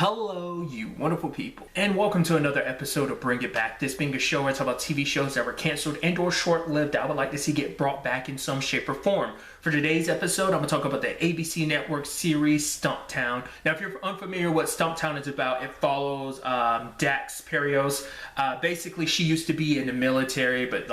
Hello, you wonderful people, and welcome to another episode of Bring It Back. This being a show where it's about TV shows that were canceled and or short-lived that I would like to see get brought back in some shape or form. For today's episode, I'm going to talk about the ABC Network series Stumptown. Now, if you're unfamiliar with what Stumptown is about, it follows Dax Perios. Basically, she used to be in the military, but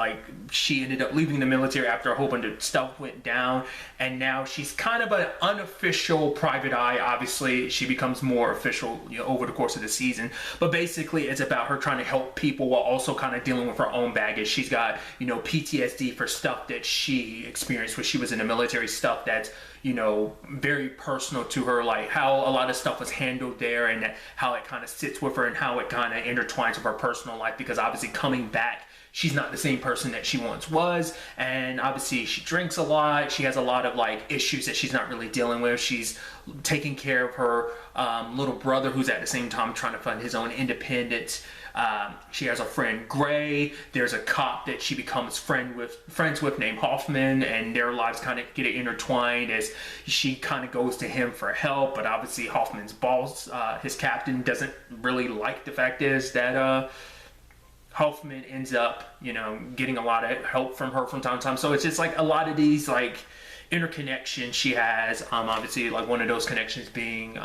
she ended up leaving the military after a whole bunch of stuff went down, and now she's kind of an unofficial private eye. Obviously, she becomes more official, over the course of the season. But basically, it's about her trying to help people while also kind of dealing with her own baggage. She's got, PTSD for stuff that she experienced when she was in the military, stuff that's, very personal to her, like how a lot of stuff was handled there and how it kind of sits with her and how it kind of intertwines with her personal life, because obviously coming back, she's not the same person that she once was, and obviously she drinks a lot. She has a lot of issues that she's not really dealing with. She's taking care of her little brother, who's at the same time trying to find his own independence. She has a friend Gray. There's a cop that she becomes friends with named Hoffman, and their lives kind of get intertwined as she kind of goes to him for help. But obviously Hoffman's boss, his captain, doesn't really like the fact is that Hoffman ends up, getting a lot of help from her from time to time. So it's just a lot of these interconnections she has. Obviously, one of those connections being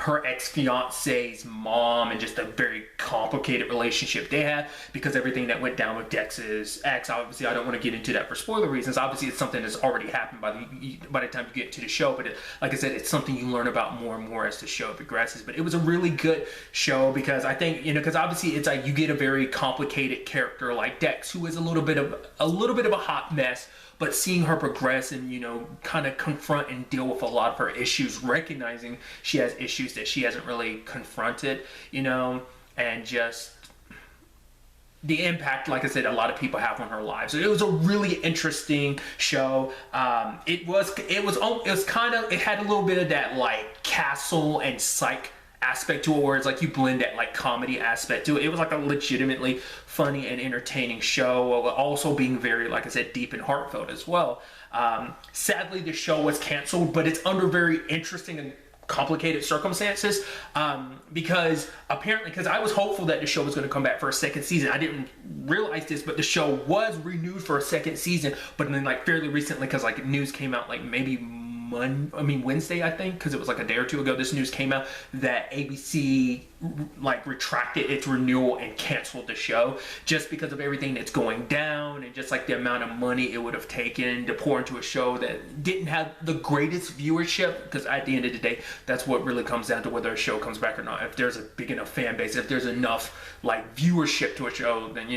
her ex-fiance's mom, and just a very complicated relationship they have because everything that went down with Dex's ex. Obviously, I don't want to get into that for spoiler reasons. Obviously, it's something that's already happened by the time you get to the show. But like I said, it's something you learn about more and more as the show progresses. But it was a really good show because I think, because obviously it's you get a very complicated character like Dex, who is a little bit of a hot mess. But seeing her progress and, kind of confront and deal with a lot of her issues, recognizing she has issues that she hasn't really confronted, and just the impact, like I said, a lot of people have on her lives. So it was a really interesting show. It had a little bit of that Castle and Psych aspect to it, where it's you blend that comedy aspect to it. It was a legitimately funny and entertaining show, while also being very, like I said, deep and heartfelt as well. Sadly, the show was canceled, but it's under very interesting and complicated circumstances, because I was hopeful that the show was going to come back for a second season. I didn't realize this, but the show was renewed for a second season, but then fairly recently, because news came out maybe Wednesday, I think, because it was a day or two ago, this news came out that ABC retracted its renewal and canceled the show just because of everything that's going down, and just the amount of money it would have taken to pour into a show that didn't have the greatest viewership. Because at the end of the day, that's what really comes down to whether a show comes back or not. If there's a big enough fan base, if there's enough viewership to a show, then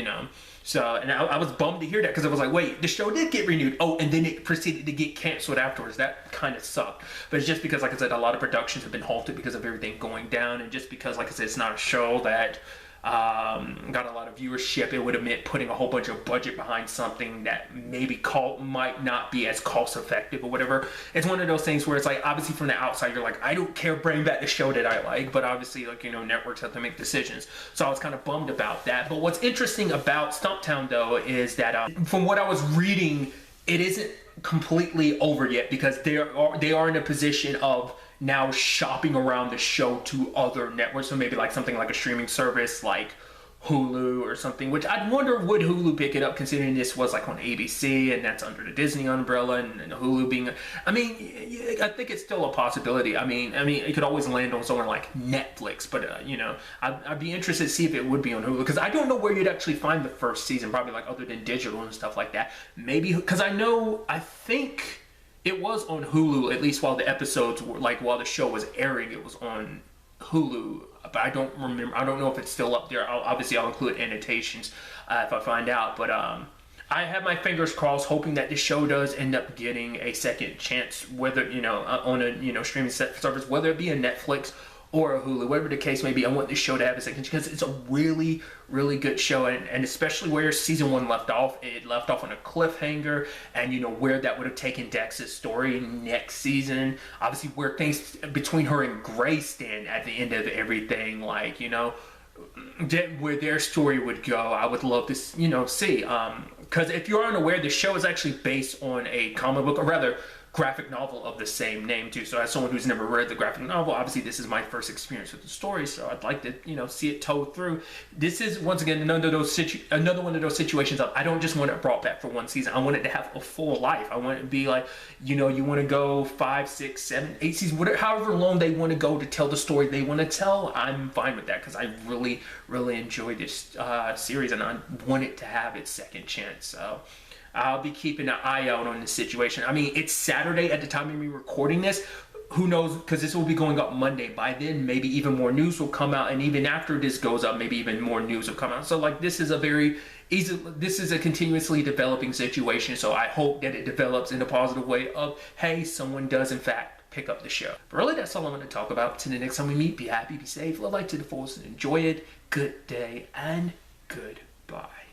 So, and I was bummed to hear that, because I was wait, the show did get renewed. Oh, and then it proceeded to get canceled afterwards. That kind of sucked. But it's just because, like I said, a lot of productions have been halted because of everything going down. And just because, like I said, it's not a show that got a lot of viewership, it would have meant putting a whole bunch of budget behind something that maybe might not be as cost effective or whatever. It's one of those things where it's obviously from the outside, you're I don't care, bring back the show that I like. But obviously, networks have to make decisions. So I was kind of bummed about that. But what's interesting about Stumptown, though, is that from what I was reading, it isn't completely over yet, because they are in a position of now shopping around the show to other networks. So maybe something like a streaming service like Hulu or something, which I'd wonder, would Hulu pick it up, considering this was on ABC and that's under the Disney umbrella, and Hulu being I think it's still a possibility. I mean it could always land on somewhere like Netflix, but I'd be interested to see if it would be on Hulu, because I don't know where you'd actually find the first season, probably other than digital and stuff like that. Maybe, because I think it was on Hulu, at least while the episodes were, while the show was airing, it was on Hulu. But I don't remember. I don't know if it's still up there. I'll include annotations if I find out. But I have my fingers crossed, hoping that the show does end up getting a second chance, whether on a streaming service, whether it be a Netflix or a Hulu, whatever the case may be. I want this show to have a second, because it's a really, really good show, and especially where season 1 left off. It left off on a cliffhanger, and where that would have taken Dex's story next season. Obviously, where things between her and Gray stand at the end of everything, where their story would go. I would love to, see. Because if you're unaware, the show is actually based on a comic book, or rather, graphic novel of the same name too. So as someone who's never read the graphic novel, obviously this is my first experience with the story, so I'd like to, you know, see it told through. This is once again another one of those situations of I don't just want it brought back for one season. I want it to have a full life. I want it to be like, you know, you want to go 5, 6, 7, 8 seasons, whatever, however long they want to go to tell the story they want to tell. I'm fine with that because I really enjoyed this series and I want it to have its second chance. So I'll be keeping an eye out on this situation. I mean, it's Saturday at the time of me recording this. Who knows, because this will be going up Monday. By then, maybe even more news will come out, and even after this goes up, maybe even more news will come out. So, like, this is a continuously developing situation, so I hope that it develops in a positive way of, hey, someone does, in fact, pick up the show. But really, that's all I'm going to talk about. Till the next time we meet, be happy, be safe, live life to the fullest, and enjoy it. Good day, and goodbye.